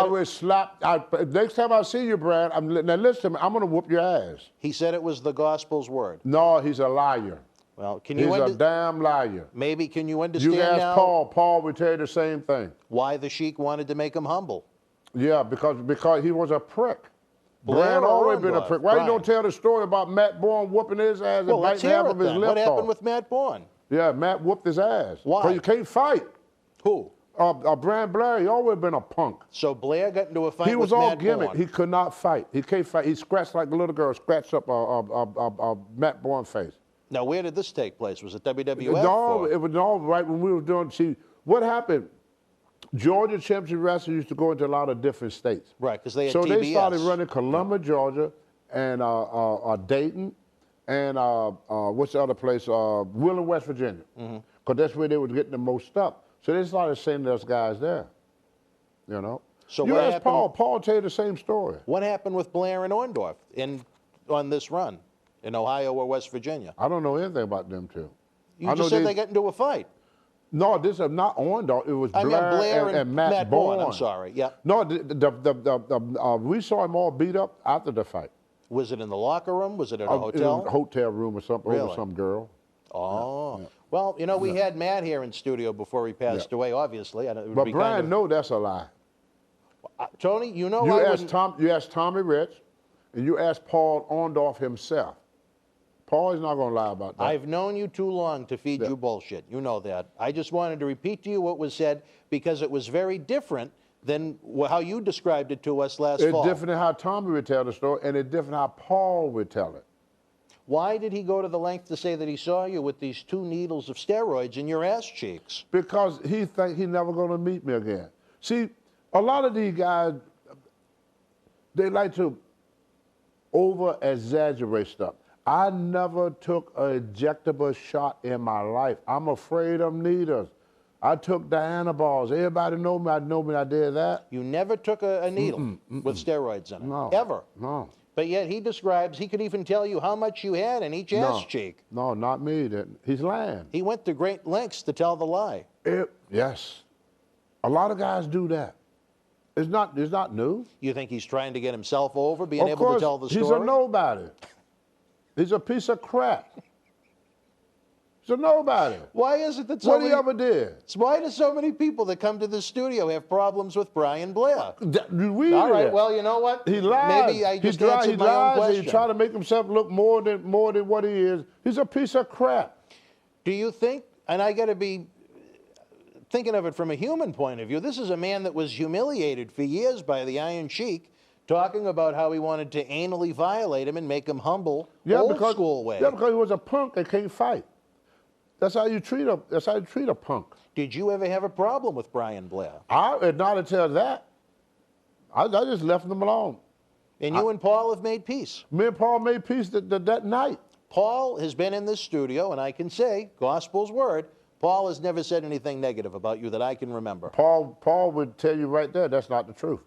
already slapped. Next time I see you, Brad, now listen to me, I'm going to whoop your ass. He said it was the gospel's word. No, he's a liar. Well, can you... He's a damn liar. Maybe, can you understand now? You ask now Paul. Paul would tell you the same thing. why the sheik wanted to make him humble? Yeah, because he was a prick. Blair Brad always been a prick. Why you don't tell the story about Matt Borne whooping his ass and biting half of his lip off? What happened with Matt Borne? Yeah, Matt whooped his ass. Why? Because you can't fight. Who? Blair, he always been a punk. So Blair got into a fight with Matt Borne. He was all gimmick. He could not fight. He can't fight. He scratched like a little girl, scratched up Matt Borne's face. Now, where did this take place? Was it WWF? No, it was all right when we were doing, see, what happened, Georgia Championship Wrestling used to go into a lot of different states. Right, because they had So TBS. they started running Columbus, Georgia, and Dayton, and what's the other place? Wheeling, West Virginia. Because that's where they were getting the most stuff. So they started sending us guys there, you know. So you what ask happened, Paul. Paul tell you the same story. What happened with Blair and Orndorff on this run in Ohio or West Virginia? I don't know anything about them two. You just said they got into a fight. No, this is not Orndorff. It was Blair and Matt Borne. I'm sorry. Yeah. No, we saw him all beat up after the fight. Was it in the locker room? Was it in a hotel? It was a hotel room or something, Really? over some girl. Oh. Yeah. Well, you know, we had Matt here in studio before he passed away, obviously. But Brian, no, that's a lie. Tony, you know you asked Tommy Rich, and you asked Paul Orndorff himself. Paul is not going to lie about that. I've known you too long to feed you bullshit. You know that. I just wanted to repeat to you what was said because it was very different than how you described it to us last fall. It's different than how Tommy would tell the story, and it's different how Paul would tell it. Why did he go to the length to say that he saw you with these 2 needles of steroids in your ass cheeks? Because he thinks he's never going to meet me again. See, a lot of these guys, they like to over-exaggerate stuff. I never took an injectable shot in my life. I'm afraid of needles. I took Diana balls. Everybody know me. I did that. You never took a needle with steroids in it? No. Ever? No. But yet he describes, he could even tell you how much you had in each ass cheek. No, not me. He's lying. He went to great lengths to tell the lie. Yes. A lot of guys do that. It's not new. You think he's trying to get himself over, being able to tell the story? He's a nobody. He's a piece of crap. He's a nobody. Why is it that what he ever did? Why do so many people that come to the studio have problems with Brian Blair? All right, well, you know what? He lies. Maybe I just answered my own question. He tries to make himself look more than what he is. He's a piece of crap. Do you think, and I got to be thinking of it from a human point of view, this is a man that was humiliated for years by the Iron Sheik, talking about how he wanted to anally violate him and make him humble, old school way. Yeah, because he was a punk that can't fight. That's how you treat a punk. Did you ever have a problem with Brian Blair? Not until that. I just left him alone. And you and Paul have made peace? Me and Paul made peace that night. Paul has been in this studio, and I can say, gospel's word, Paul has never said anything negative about you that I can remember. Paul would tell you right there, that's not the truth.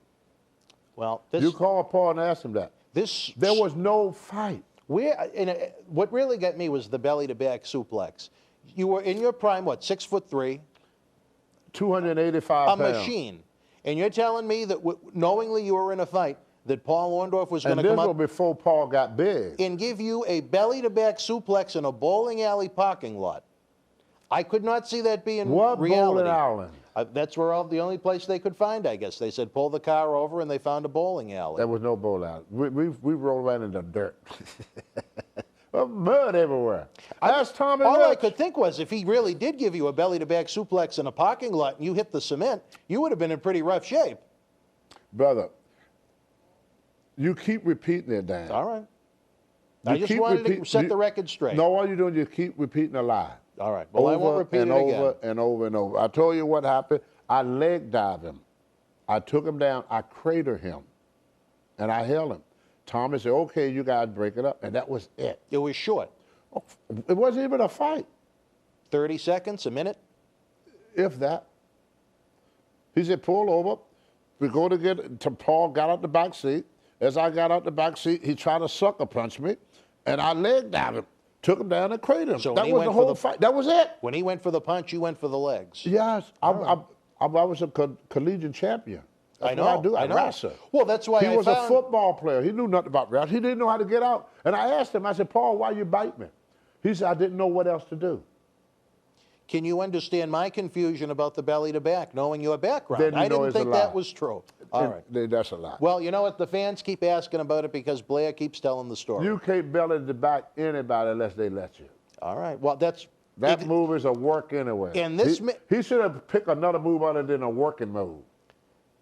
Well, you call Paul and ask him that. There was no fight. What really got me was the belly-to-back suplex. You were in your prime, what, 6'3"? 285 pounds. A machine. And you're telling me that knowingly you were in a fight, that Paul Orndorff was going to come up... And this was before Paul got big. ...and give you a belly-to-back suplex in a bowling alley parking lot. I could not see that being reality. What bowling alley? That's where the only place they could find, I guess. They said pull the car over and they found a bowling alley. There was no bowling alley. We rolled around in the dirt. Mud everywhere. Ask Tommy All Rich. I could think was if he really did give you a belly-to-back suplex in a parking lot and you hit the cement, you would have been in pretty rough shape. Brother, you keep repeating it, Dan. All right. I just wanted to set the record straight. No, all you're doing is you keep repeating a lie. All right. Well, I won't repeat it again. Over and over and over. I told you what happened. I leg dived him. I took him down. I cratered him. And I held him. Tommy said, okay, you guys break it up. And that was it. It was short. It wasn't even a fight. 30 seconds, a minute? If that. He said, pull over. We go to Paul got out the back seat. As I got out the back seat, he tried to sucker punch me. And I leg dived him. Took him down and cratered him. So that was the whole fight. That was it. When he went for the punch, you went for the legs. Yes. I was a collegiate champion. That's I know. what I do. I know. wrestle. Well, that's why He I was found... a football player. He knew nothing about wrestling. He didn't know how to get out. And I asked him, I said, Paul, why you bite me? He said, I didn't know what else to do. Can you understand my confusion about the belly to back, knowing your background? Then you I know didn't it's a think lie. that was true. All right. That's a lie. Well, you know what? The fans keep asking about it because Blair keeps telling the story. You can't belly to back anybody unless they let you. All right. Well, that's... That move is a work anyway. And this he should have picked another move other than a working move.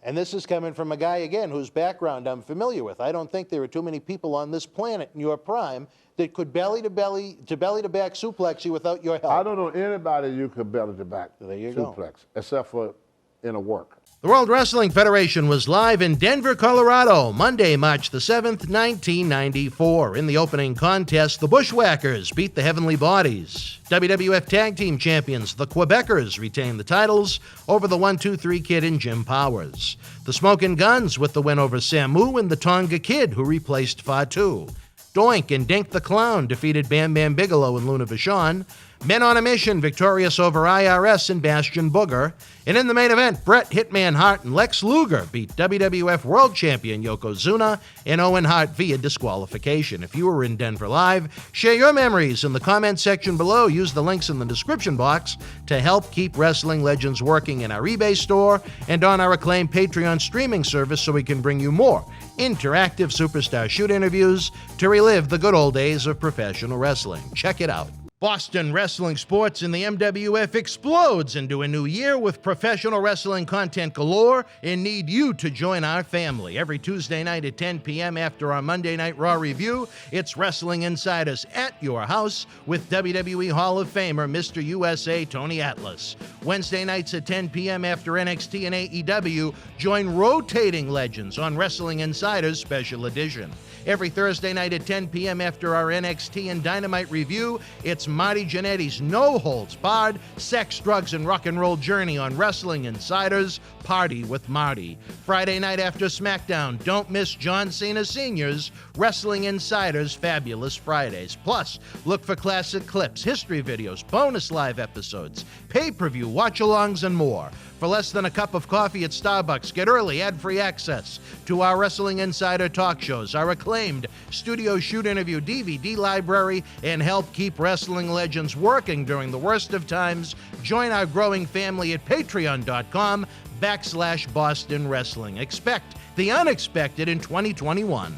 And this is coming from a guy, again, whose background I'm familiar with. I don't think there are too many people on this planet in your prime that could belly to back suplex you without your help. I don't know anybody you could belly to back There you suplex, go. except for in a work. The World Wrestling Federation was live in Denver, Colorado, Monday, March the 7th, 1994. In the opening contest, the Bushwhackers beat the Heavenly Bodies. WWF Tag Team Champions, the Quebecers, retained the titles over the 1-2-3 Kid and Jim Powers. The Smokin' Guns with the win over Samu and the Tonga Kid, who replaced Fatu. Doink and Dink the Clown defeated Bam Bam Bigelow and Luna Vachon. Men on a Mission victorious over IRS and Bastion Booger. And in the main event, Bret Hitman Hart and Lex Luger beat WWF World Champion Yokozuna and Owen Hart via disqualification. If you were in Denver live, share your memories in the comment section below. Use the links in the description box to help keep Wrestling Legends working in our eBay store and on our acclaimed Patreon streaming service so we can bring you more interactive Superstar Shoot interviews to relive the good old days of professional wrestling. Check it out. Boston Wrestling Sports in the MWF explodes into a new year with professional wrestling content galore and need you to join our family. Every Tuesday night at 10 p.m. after our Monday Night Raw review, it's Wrestling Insiders at your house with WWE Hall of Famer Mr. USA Tony Atlas. Wednesday nights at 10 p.m. after NXT and AEW, join rotating legends on Wrestling Insiders Special Edition. Every Thursday night at 10 p.m. after our NXT and Dynamite review, it's Marty Jannetty's No Holds Barred Sex, Drugs, and Rock and Roll journey on Wrestling Insiders Party with Marty. Friday night after SmackDown, don't miss John Cena Sr.'s Wrestling Insiders Fabulous Fridays. Plus, look for classic clips, history videos, bonus live episodes, pay-per-view, watch-alongs, and more. For less than a cup of coffee at Starbucks, get early ad-free access to our Wrestling Insider talk shows, our acclaimed Studio Shoot interview DVD library, and help keep wrestling legends working during the worst of times. Join our growing family at patreon.com/Boston Wrestling. Expect the unexpected in 2021.